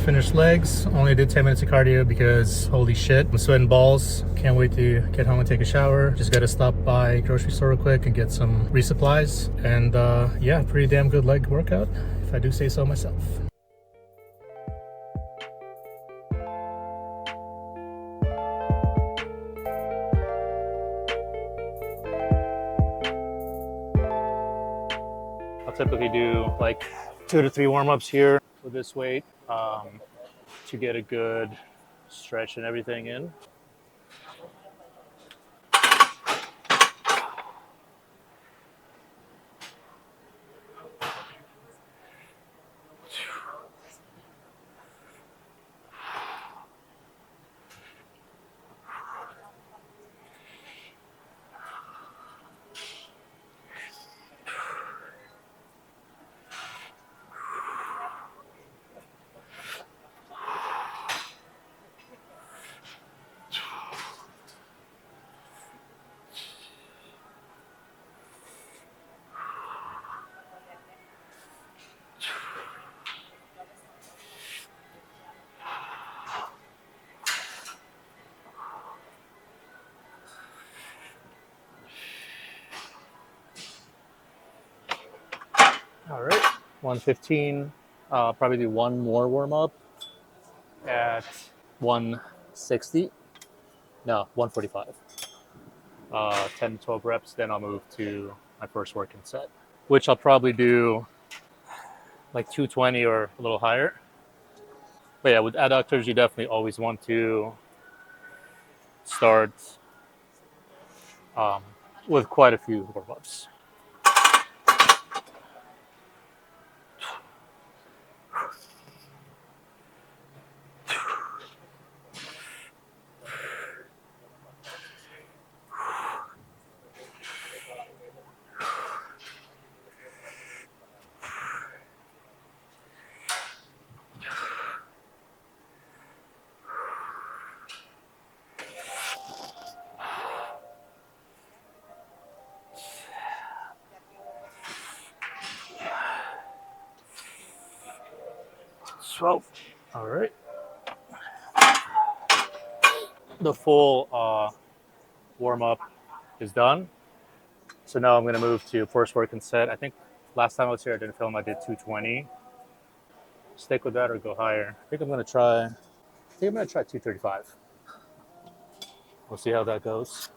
just finished legs. Only did 10 minutes of cardio because holy shit, I'm sweating balls. Can't wait to get home and take a shower. Just gotta stop by grocery store real quick and get some resupplies. And yeah, pretty damn good leg workout, if I do say so myself. I'll typically do like 2 to 3 warm-ups here with this weight to get a good stretch and everything in. All right, 115. Probably do one more warm up at 160. No, 145. 10 to 12 reps. Then I'll move to my first working set, which I'll probably do like 220 or a little higher. But yeah, with adductors, you definitely always want to start with quite a few warm ups. So, all right. The full warm up is done. So now I'm going to move to first working set. I think last time I was here, I didn't film. I did 220. Stick with that or go higher. I think I'm going to try 235. We'll see how that goes.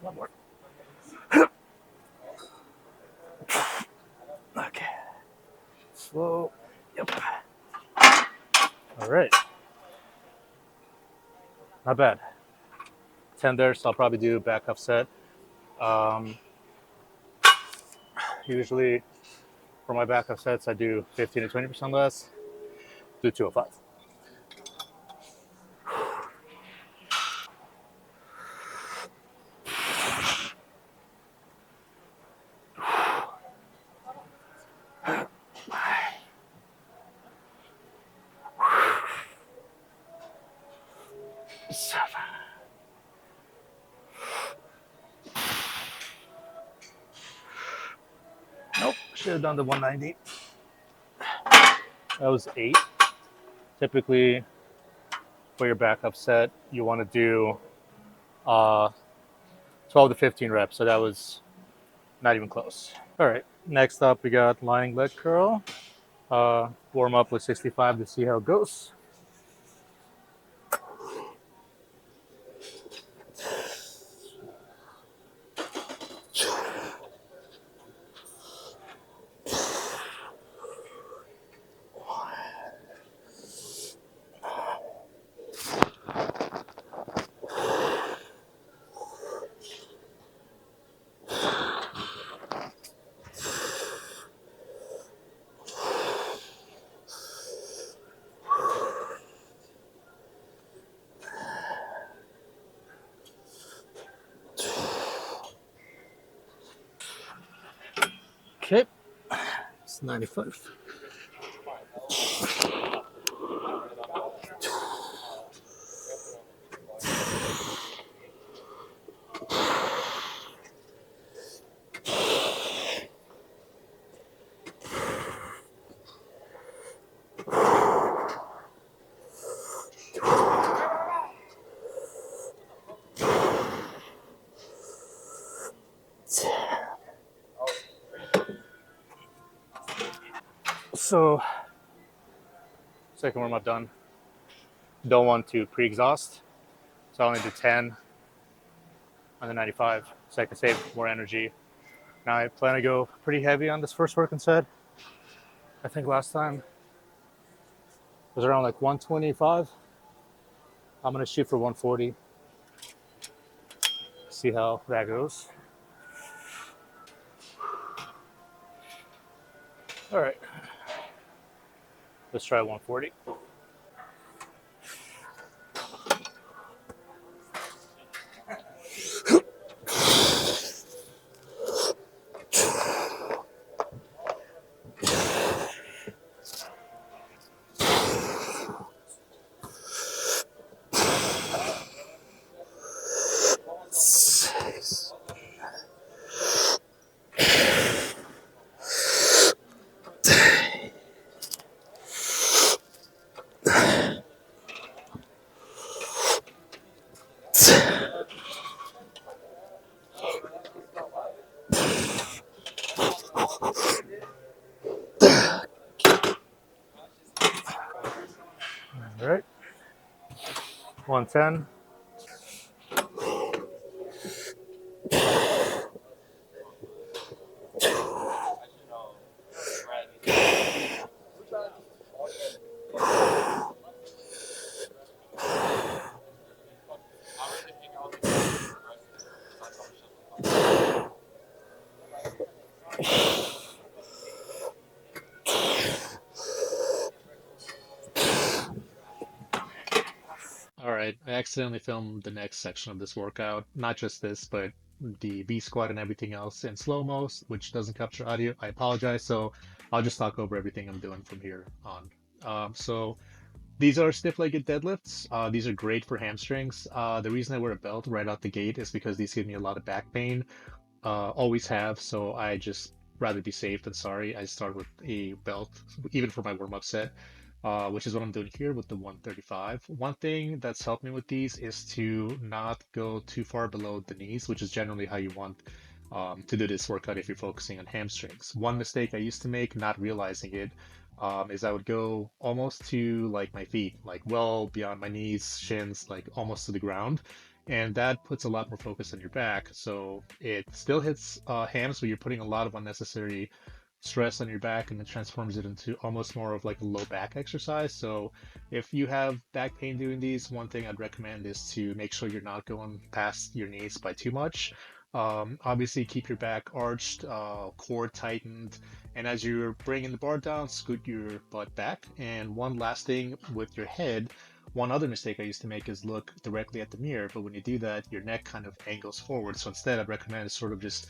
One more. Okay. Slow. Yep. All right. Not bad. 10 there, so I'll probably do back up set. Usually for my backup sets, I do 15 to 20% less. Do 205. Nope, should have done the 190. That was 8. Typically, for your backup set, you want to do 12 to 15 reps. So that was not even close. All right, next up we got lying leg curl. Warm up with 65 to see how it goes. Okay, it's 95. So, second warm up done. Don't want to pre-exhaust, so I only do 10 on the 95, so I can save more energy. Now I plan to go pretty heavy on this first working set. I think last time it was around like 125. I'm gonna shoot for 140. See how that goes. All right, let's try 140. All right, 110. All right, I accidentally filmed the next section of this workout, not just this, but the B squat and everything else in slow-mo, which doesn't capture audio. I apologize, so I'll just talk over everything I'm doing from here on. So these are stiff-legged deadlifts. These are great for hamstrings. The reason I wear a belt right out the gate is because these give me a lot of back pain. Always have, so I just rather be safe than sorry. I start with a belt, even for my warm-up set, which is what I'm doing here with the 135. One thing that's helped me with these is to not go too far below the knees, which is generally how you want to do this workout if you're focusing on hamstrings. One mistake I used to make, not realizing it, is I would go almost to like my feet, like well beyond my knees, shins, like almost to the ground, and that puts a lot more focus on your back. So it still hits hams, but you're putting a lot of unnecessary stress on your back, and it transforms it into almost more of like a low back exercise. So if you have back pain doing these, one thing I'd recommend is to make sure you're not going past your knees by too much. Obviously, keep your back arched, core tightened, and as you're bringing the bar down, scoot your butt back. And one last thing with your head, one other mistake I used to make is look directly at the mirror, but when you do that, your neck kind of angles forward. So instead, I'd recommend sort of just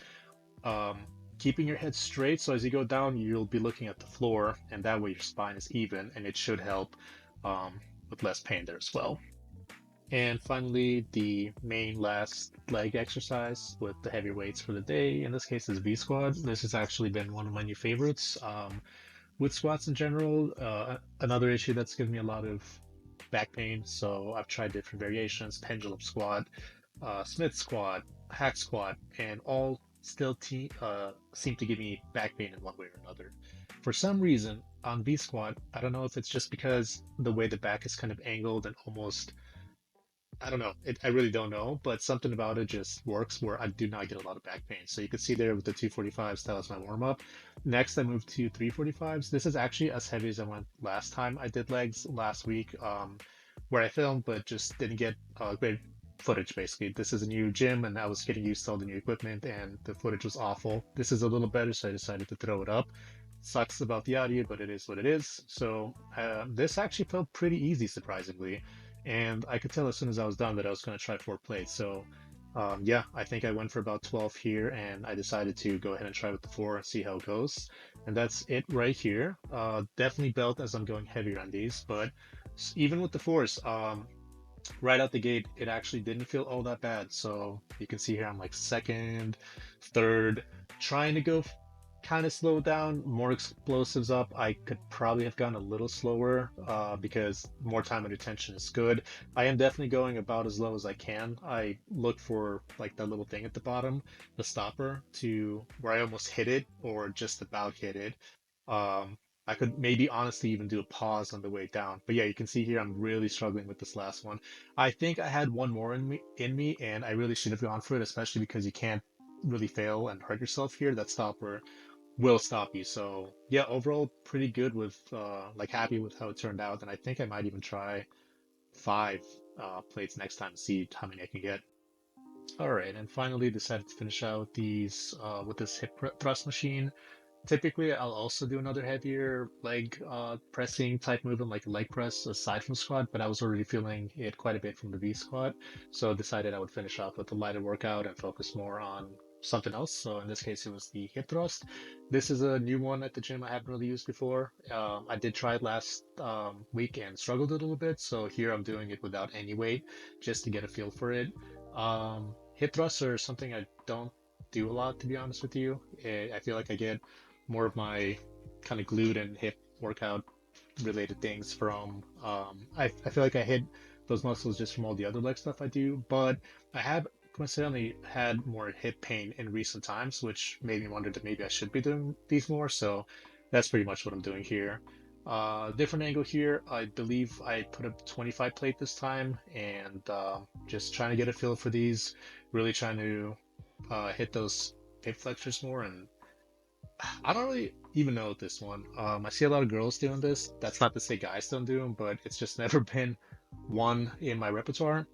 um, keeping your head straight. So as you go down, you'll be looking at the floor, and that way your spine is even, and it should help with less pain there as well. And finally, the main last leg exercise with the heavy weights for the day. In this case, is V squat. This has actually been one of my new favorites. With squats in general, another issue that's given me a lot of back pain. So I've tried different variations: pendulum squat, Smith squat, hack squat, and all still seem to give me back pain in one way or another. For some reason, on V squat, I don't know if it's just because the way the back is kind of angled and almost, I don't know. I really don't know, but something about it just works where I do not get a lot of back pain. So you can see there with the 245s, that was my warm up. Next, I moved to 345s. This is actually as heavy as I went last time I did legs last week, where I filmed, but just didn't get great footage basically. This is a new gym and I was getting used to all the new equipment and the footage was awful. This is a little better, so I decided to throw it up. Sucks about the audio, but it is what it is. So this actually felt pretty easy, surprisingly. And I could tell as soon as I was done that I was going to try 4 plates. So Yeah, I think I went for about 12 here, and I decided to go ahead and try with the 4 and see how it goes. And that's it right here. Definitely belt as I'm going heavier on these, but even with the 4s, right out the gate, it actually didn't feel all that bad. So you can see here I'm like second, third, trying to go kind of slow down, more explosives up. I could probably have gone a little slower because more time and attention is good. I am definitely going about as low as I can. I look for like that little thing at the bottom, the stopper, to where I almost hit it or just about hit it. Um, I could maybe honestly even do a pause on the way down. But yeah, you can see here I'm really struggling with this last one. I think I had one more in me, and I really should have gone for it, especially because you can't really fail and hurt yourself here. That stopper will stop you. So yeah, overall pretty good with like happy with how it turned out, and I think I might even try 5 plates next time, see how many I can get. All right, and finally decided to finish out these with this hip thrust machine. Typically, I'll also do another heavier leg pressing type movement, like a leg press aside from squat, but I was already feeling it quite a bit from the V squat, so decided I would finish off with a lighter workout and focus more on something else. So in this case, it was the hip thrust. This is a new one at the gym I haven't really used before. I did try it last week and struggled a little bit, so here I'm doing it without any weight just to get a feel for it. Hip thrusts are something I don't do a lot, to be honest with you. I feel like I get more of my kind of glute and hip workout related things from I feel like I hit those muscles just from all the other leg stuff I do, but I have coincidentally had more hip pain in recent times, which made me wonder that maybe I should be doing these more. So that's pretty much what I'm doing here. Different angle here. I believe I put a 25 plate this time, and just trying to get a feel for these. Really trying to hit those hip flexors more, and I don't really even know this one. I see a lot of girls doing this. That's not to say guys don't do them, but it's just never been one in my repertoire.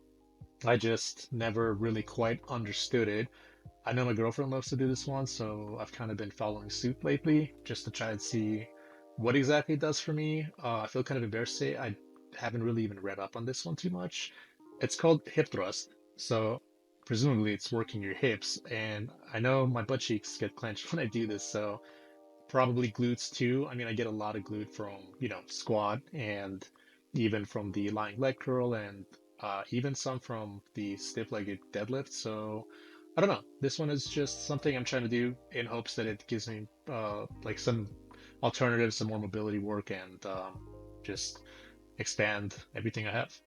I just never really quite understood it. I know my girlfriend loves to do this one, so I've kind of been following suit lately just to try and see what exactly it does for me. I feel kind of embarrassed to say I haven't really even read up on this one too much. It's called hip thrust, so presumably it's working your hips, and I know my butt cheeks get clenched when I do this, so probably glutes too. I mean, I get a lot of glute from, squat and even from the lying leg curl and even some from the stiff-legged deadlift. So I don't know. This one is just something I'm trying to do in hopes that it gives me like some alternatives, some more mobility work, and just expand everything I have.